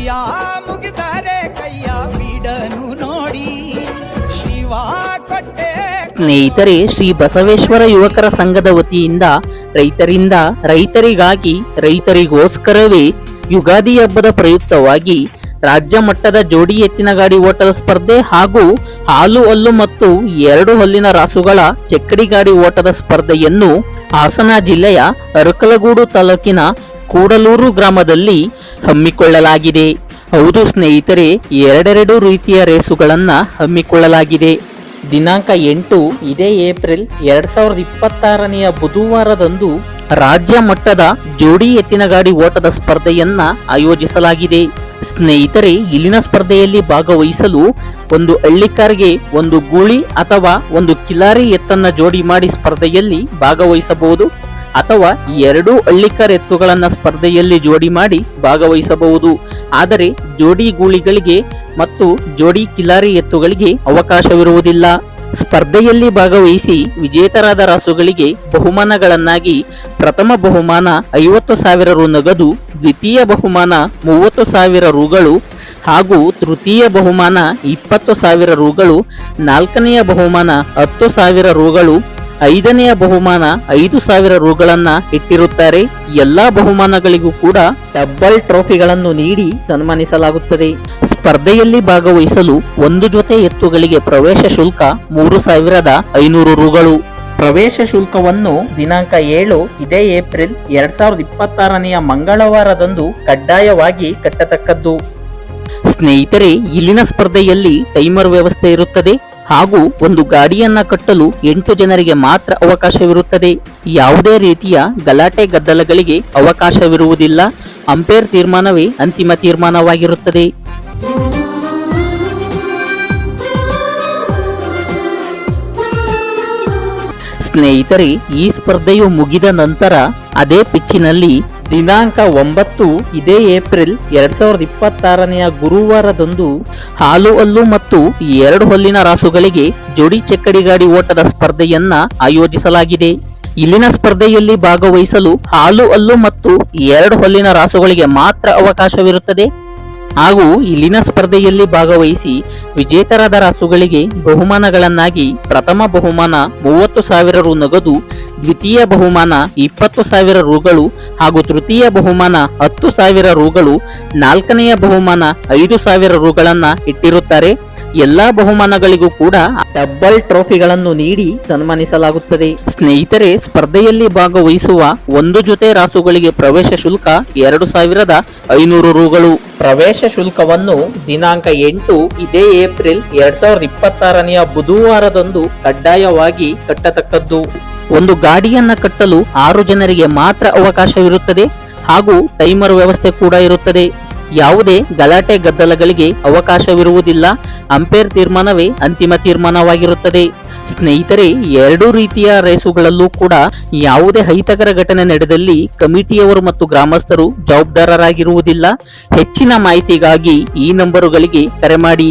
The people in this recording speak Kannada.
ಕೈಯ ಮುಗಿದರೆ ಕೈಯ ಬಿಡನು ನೋಡಿ ಶಿವ ಕೊಟ್ಟೆ. ಸ್ನೇಹಿತರೆ, ಶ್ರೀ ಬಸವೇಶ್ವರ ಯುವಕರ ಸಂಘದ ವತಿಯಿಂದ ರೈತರಿಂದ ರೈತರಿಗಾಗಿ ರೈತರಿಗೋಸ್ಕರವೇ ಯುಗಾದಿ ಹಬ್ಬದ ಪ್ರಯುಕ್ತವಾಗಿ ರಾಜ್ಯ ಮಟ್ಟದ ಜೋಡಿ ಎತ್ತಿನ ಗಾಡಿ ಓಟದ ಸ್ಪರ್ಧೆ ಹಾಗೂ ಹಾಲು ಹಲ್ಲು ಮತ್ತು 2 ಹಲ್ಲಿನ ರಾಸುಗಳ ಚಕ್ಕಡಿ ಗಾಡಿ ಓಟದ ಸ್ಪರ್ಧೆಯನ್ನು ಹಾಸನ ಜಿಲ್ಲೆಯ ಅರಕಲಗೂಡು ತಾಲೂಕಿನ ಕೂಡಲೂರು ಗ್ರಾಮದಲ್ಲಿ ಹಮ್ಮಿಕೊಳ್ಳಲಾಗಿದೆ. ಹೌದು ಸ್ನೇಹಿತರೆ, 2 ರೀತಿಯ ರೇಸುಗಳನ್ನ ಹಮ್ಮಿಕೊಳ್ಳಲಾಗಿದೆ. ದಿನಾಂಕ 8 ಇದೇ ಏಪ್ರಿಲ್ 2026ನೆಯ ಬುಧವಾರದಂದು ರಾಜ್ಯ ಮಟ್ಟದ ಜೋಡಿ ಎತ್ತಿನ ಗಾಡಿ ಓಟದ ಸ್ಪರ್ಧೆಯನ್ನ ಆಯೋಜಿಸಲಾಗಿದೆ. ಸ್ನೇಹಿತರೆ, ಇಲ್ಲಿನ ಸ್ಪರ್ಧೆಯಲ್ಲಿ ಭಾಗವಹಿಸಲು ಒಂದು ಹಳ್ಳಿಕಾರ್ಗೆ ಒಂದು ಗೂಳಿ ಅಥವಾ ಒಂದು ಕಿಲಾರಿ ಎತ್ತನ್ನ ಜೋಡಿ ಮಾಡಿ ಸ್ಪರ್ಧೆಯಲ್ಲಿ ಭಾಗವಹಿಸಬಹುದು, ಅಥವಾ 2 ಹಳ್ಳಿಕಾರ್ ಎತ್ತುಗಳನ್ನ ಸ್ಪರ್ಧೆಯಲ್ಲಿ ಜೋಡಿ ಮಾಡಿ ಭಾಗವಹಿಸಬಹುದು. ಆದರೆ ಜೋಡಿ ಗೂಳಿಗಳಿಗೆ ಮತ್ತು ಜೋಡಿ ಕಿಲಾರಿ ಎತ್ತುಗಳಿಗೆ ಅವಕಾಶವಿರುವುದಿಲ್ಲ. ಸ್ಪರ್ಧೆಯಲ್ಲಿ ಭಾಗವಹಿಸಿ ವಿಜೇತರಾದ ರಾಸುಗಳಿಗೆ ಬಹುಮಾನಗಳನ್ನಾಗಿ ಪ್ರಥಮ ಬಹುಮಾನ 50,000 ರು ನಗದು, ದ್ವಿತೀಯ ಬಹುಮಾನ 30,000 ರುಗಳು ಹಾಗೂ ತೃತೀಯ ಬಹುಮಾನ 20,000 ರುಗಳು, ನಾಲ್ಕನೆಯ ಬಹುಮಾನ 10,000 ರುಗಳು, ಐದನೆಯ ಬಹುಮಾನ 5,000 ರುಗಳನ್ನ ಇಟ್ಟಿರುತ್ತಾರೆ. ಎಲ್ಲಾ ಬಹುಮಾನಗಳಿಗೂ ಕೂಡ ಡಬಲ್ ಟ್ರೋಫಿಗಳನ್ನು ನೀಡಿ ಸನ್ಮಾನಿಸಲಾಗುತ್ತದೆ. ಸ್ಪರ್ಧೆಯಲ್ಲಿ ಭಾಗವಹಿಸಲು ಒಂದು ಜೊತೆ ಎತ್ತುಗಳಿಗೆ ಪ್ರವೇಶ ಶುಲ್ಕ 3,500 ರುಗಳು. ಪ್ರವೇಶ ಶುಲ್ಕವನ್ನು ದಿನಾಂಕ 7 ಇದೇ ಏಪ್ರಿಲ್ 2026ನೆಯ ಮಂಗಳವಾರದಂದು ಕಡ್ಡಾಯವಾಗಿ ಕಟ್ಟತಕ್ಕದ್ದು. ಸ್ನೇಹಿತರೆ, ಇಲ್ಲಿನ ಸ್ಪರ್ಧೆಯಲ್ಲಿ ಟೈಮರ್ ವ್ಯವಸ್ಥೆ ಇರುತ್ತದೆ ಹಾಗೂ ಒಂದು ಗಾಡಿಯನ್ನ ಕಟ್ಟಲು 8 ಜನರಿಗೆ ಮಾತ್ರ ಅವಕಾಶವಿರುತ್ತದೆ. ಯಾವುದೇ ರೀತಿಯ ಗಲಾಟೆ ಗದ್ದಲಗಳಿಗೆ ಅವಕಾಶವಿರುವುದಿಲ್ಲ. ಅಂಪೇರ್ ತೀರ್ಮಾನವೇ ಅಂತಿಮ ತೀರ್ಮಾನವಾಗಿರುತ್ತದೆ. ಸ್ನೇಹಿತರೆ, ಈ ಸ್ಪರ್ಧೆಯು ಮುಗಿದ ನಂತರ ಅದೇ ಪಿಚ್ಚಿನಲ್ಲಿ ದಿನಾಂಕ 9 ಇದೇ ಏಪ್ರಿಲ್ 2026ನೆಯ ಗುರುವಾರದಂದು ಹಾಲು ಹಲ್ಲು ಮತ್ತು 2 ಹಲ್ಲಿನ ರಾಸುಗಳಿಗೆ ಜೋಡಿ ಚಕ್ಕಡಿ ಗಾಡಿ ಓಟದ ಸ್ಪರ್ಧೆಯನ್ನ ಆಯೋಜಿಸಲಾಗಿದೆ. ಇಲ್ಲಿನ ಸ್ಪರ್ಧೆಯಲ್ಲಿ ಭಾಗವಹಿಸಲು ಹಾಲು ಹಲ್ಲು ಮತ್ತು 2 ಹಲ್ಲಿನ ರಾಸುಗಳಿಗೆ ಮಾತ್ರ ಅವಕಾಶವಿರುತ್ತದೆ ಹಾಗೂ ಇಲ್ಲಿನ ಸ್ಪರ್ಧೆಯಲ್ಲಿ ಭಾಗವಹಿಸಿ ವಿಜೇತರಾದ ರಾಸುಗಳಿಗೆ ಬಹುಮಾನಗಳನ್ನಾಗಿ ಪ್ರಥಮ ಬಹುಮಾನ 30,000 ರು ನಗದು, ದ್ವಿತೀಯ ಬಹುಮಾನ 20,000 ರುಗಳು ಹಾಗೂ ತೃತೀಯ ಬಹುಮಾನ 10,000 ರುಗಳು, ನಾಲ್ಕನೆಯ ಬಹುಮಾನ 5,000 ರುಗಳನ್ನ ಇಟ್ಟಿರುತ್ತಾರೆ. ಎಲ್ಲಾ ಬಹುಮಾನಗಳಿಗೂ ಕೂಡ ಡಬಲ್ ಟ್ರೋಫಿಗಳನ್ನು ನೀಡಿ ಸನ್ಮಾನಿಸಲಾಗುತ್ತದೆ. ಸ್ನೇಹಿತರೆ, ಸ್ಪರ್ಧೆಯಲ್ಲಿ ಭಾಗವಹಿಸುವ ಒಂದು ಜೊತೆ ರಾಸುಗಳಿಗೆ ಪ್ರವೇಶ ಶುಲ್ಕ 2,500 ರುಗಳು. ಪ್ರವೇಶ ಶುಲ್ಕವನ್ನು ದಿನಾಂಕ 8 ಇದೇ ಏಪ್ರಿಲ್ 2026ನೆಯ ಬುಧವಾರದಂದು ಕಡ್ಡಾಯವಾಗಿ ಕಟ್ಟತಕ್ಕದ್ದು. ಒಂದು ಗಾಡಿಯನ್ನ ಕಟ್ಟಲು 6 ಜನರಿಗೆ ಮಾತ್ರ ಅವಕಾಶವಿರುತ್ತದೆ ಹಾಗೂ ಟೈಮರ್ ವ್ಯವಸ್ಥೆ ಕೂಡ ಇರುತ್ತದೆ. ಯಾವುದೇ ಗಲಾಟೆ ಗದ್ದಲಗಳಿಗೆ ಅವಕಾಶವಿರುವುದಿಲ್ಲ. ಅಂಪೇರ್ ತೀರ್ಮಾನವೇ ಅಂತಿಮ ತೀರ್ಮಾನವಾಗಿರುತ್ತದೆ. ಸ್ನೇಹಿತರೆ, 2 ರೀತಿಯ ರೇಸುಗಳಲ್ಲೂ ಕೂಡ ಯಾವುದೇ ಅಹಿತಕರ ಘಟನೆ ನಡೆದಲ್ಲಿ ಕಮಿಟಿಯವರು ಮತ್ತು ಗ್ರಾಮಸ್ಥರು ಜವಾಬ್ದಾರರಾಗಿರುವುದಿಲ್ಲ. ಹೆಚ್ಚಿನ ಮಾಹಿತಿಗಾಗಿ ಈ ನಂಬರುಗಳಿಗೆ ಕರೆ ಮಾಡಿ.